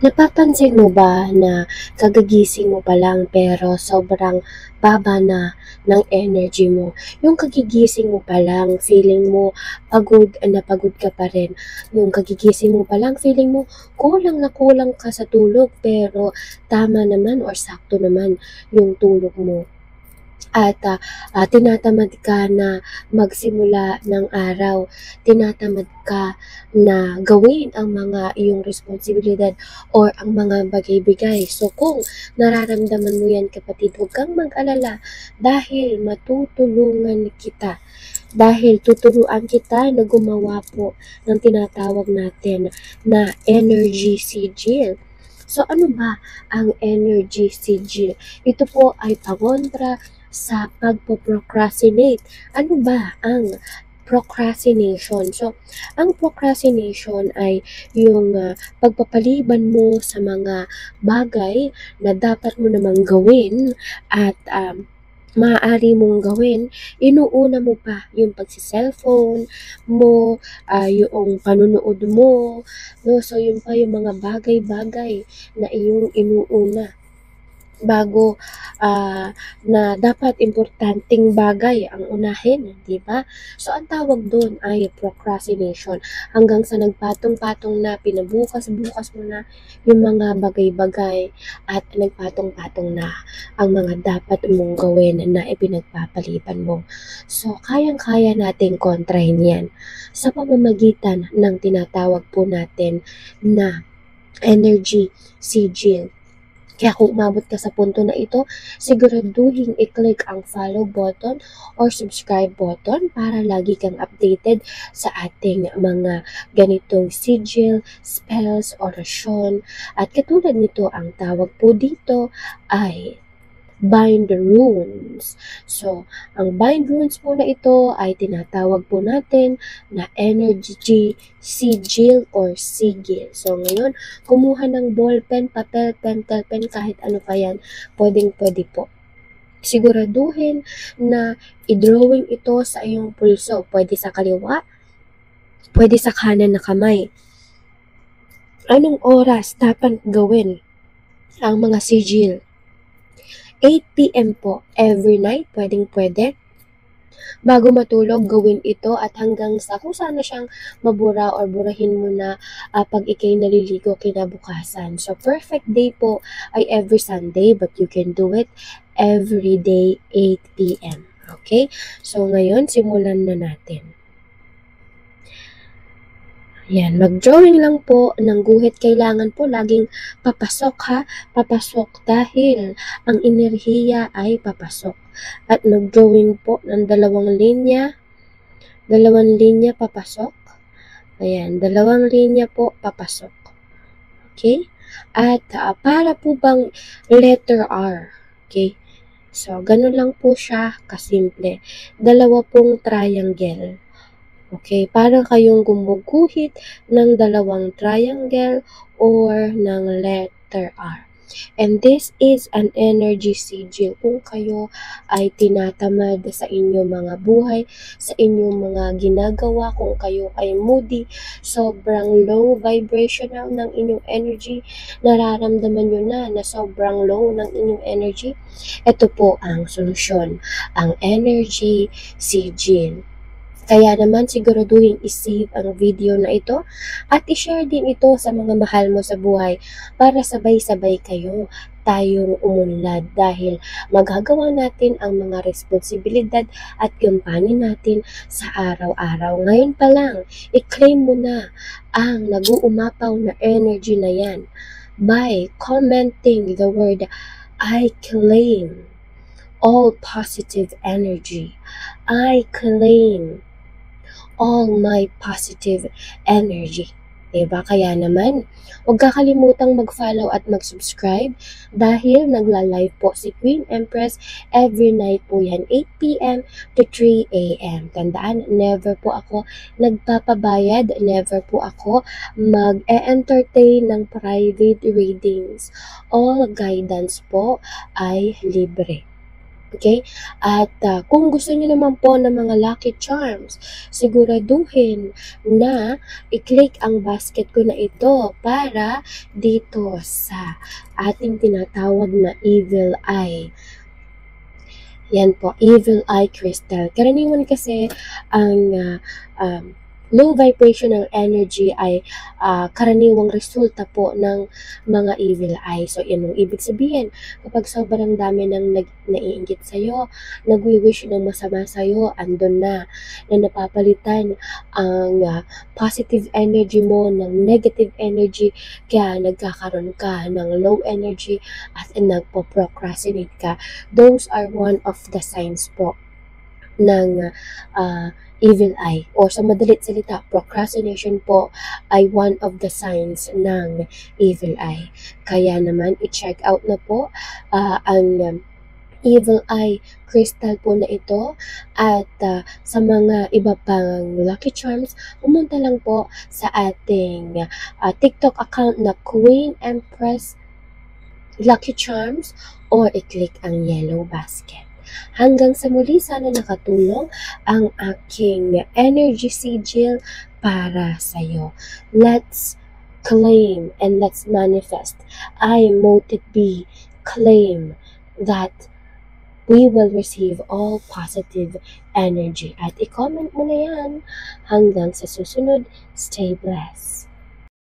Napapansin mo ba na kagagising mo pa lang pero sobrang baba na ng energy mo? Yung kagigising mo pa lang, feeling mo pagod na pagod ka pa rin. Yung kagigising mo pa lang, feeling mo kulang na kulang ka sa tulog pero tama naman or sakto naman yung tulog mo. At tinatamad ka na magsimula ng araw, tinatamad ka na gawin ang mga iyong responsibilidad or ang mga bagay-bigay. So kung nararamdaman mo yan kapatid, huwag kang mag-alala dahil matutulungan kita. Dahil tuturuan kita na gumawa po ng tinatawag natin na energy sigil. So ano ba ang energy sigil? Ito po ay pangontra sa pagpo-procrastinate. Ano ba ang procrastination? So, ang procrastination ay yung pagpapaliban mo sa mga bagay na dapat mo namang gawin at maaari mong gawin, inuuna mo pa yung pagsi-cellphone mo, yung panunood mo, no? So, yun pa yung mga bagay-bagay na iyong inuuna bago na dapat importanteng bagay ang unahin, di ba? So, ang tawag doon ay procrastination. Hanggang sa nagpatong-patong na, pinabukas-bukas mo na yung mga bagay-bagay at nagpatong-patong na ang mga dapat mong gawin na ipinagpapaliban mo. So, kayang-kaya nating kontrahin yan sa pamamagitan ng tinatawag po natin na energy sigil. Kaya kung umabot ka sa punto na ito, siguraduhin i-click ang follow button or subscribe button para lagi kang updated sa ating mga ganitong sigil, spells, orasyon. At katulad nito, ang tawag po dito ay bind runes. So, ang bind runes po na ito ay tinatawag po natin na energy sigil or sigil. So, ngayon, kumuha ng ballpen, papel, pentel, pen, kahit ano pa yan, pwedeng-pwede po. Siguraduhin na i-drawing ito sa iyong pulso. Pwede sa kaliwa, pwede sa kanan na kamay. Anong oras dapat gawin ang mga sigil? 8 p.m. po every night, pwedeng-pwede. Bago matulog, gawin ito at hanggang sa kung sana siyang mabura or burahin mo na pag ikay naliligo kinabukasan. So, perfect day po ay every Sunday but you can do it every day 8 p.m. Okay? So, ngayon, simulan na natin. Yan, mag-drawing lang po ng guhit. Kailangan po laging papasok ha. Papasok dahil ang enerhiya ay papasok. At mag-drawing po ng dalawang linya. Dalawang linya papasok. Ayan, dalawang linya po papasok. Okay? At para po bang letter R. Okay? So, ganun lang po siya kasimple. Dalawa pong triangle. Okay, parang kayong gumuguhit ng dalawang triangle or ng letter R. And this is an energy sigil. Kung kayo ay tinatamad sa inyong mga buhay, sa inyong mga ginagawa, kung kayo ay moody, sobrang low vibrational ng inyong energy, nararamdaman nyo na sobrang low ng inyong energy, ito po ang solusyon, ang energy sigil. Kaya naman siguraduhin i-save ang video na ito at i-share din ito sa mga mahal mo sa buhay para sabay-sabay tayong umunlad dahil magagawa natin ang mga responsibilidad at gampanin natin sa araw-araw. Ngayon pa lang, i-claim mo na ang nag-uumapaw na energy na yan by commenting the word I claim all positive energy. I claim all my positive energy. Diba? Kaya naman, huwag kakalimutang mag-follow at mag-subscribe dahil nagla-live po si Queen Empress every night po yan, 8 p.m. to 3 a.m. Tandaan, never po ako nagpapabayad, never po ako mag-entertain ng private readings. All guidance po ay libre. Okay? At kung gusto niyo naman po ng mga lucky charms, siguraduhin na i-click ang basket ko na ito para dito sa ating tinatawag na evil eye. Yan po, evil eye crystal. Karaniwan kasi ang low vibrational energy ay karaniwang resulta po ng mga evil eye. So, yan ang ibig sabihin. Kapag sobrang dami ng naiinggit sa'yo, nagwi-wish ng masama sa'yo, andun na napapalitan ang positive energy mo ng negative energy, kaya nagkakaroon ka ng low energy at nagpo-procrastinate ka. Those are one of the signs po ng evil eye, or sa madalit salita, procrastination po ay one of the signs ng evil eye. Kaya naman, i-check out na po ang evil eye crystal po na ito, at sa mga iba pang lucky charms, pumunta lang po sa ating TikTok account na Queen Empress Lucky Charms, or i-click ang yellow basket. Hanggang sa muli, sana nakatulong ang aking energy sigil para sa'yo. Let's claim and let's manifest. I, Moted B, claim that we will receive all positive energy. At i-comment mo na yan. Hanggang sa susunod, stay blessed.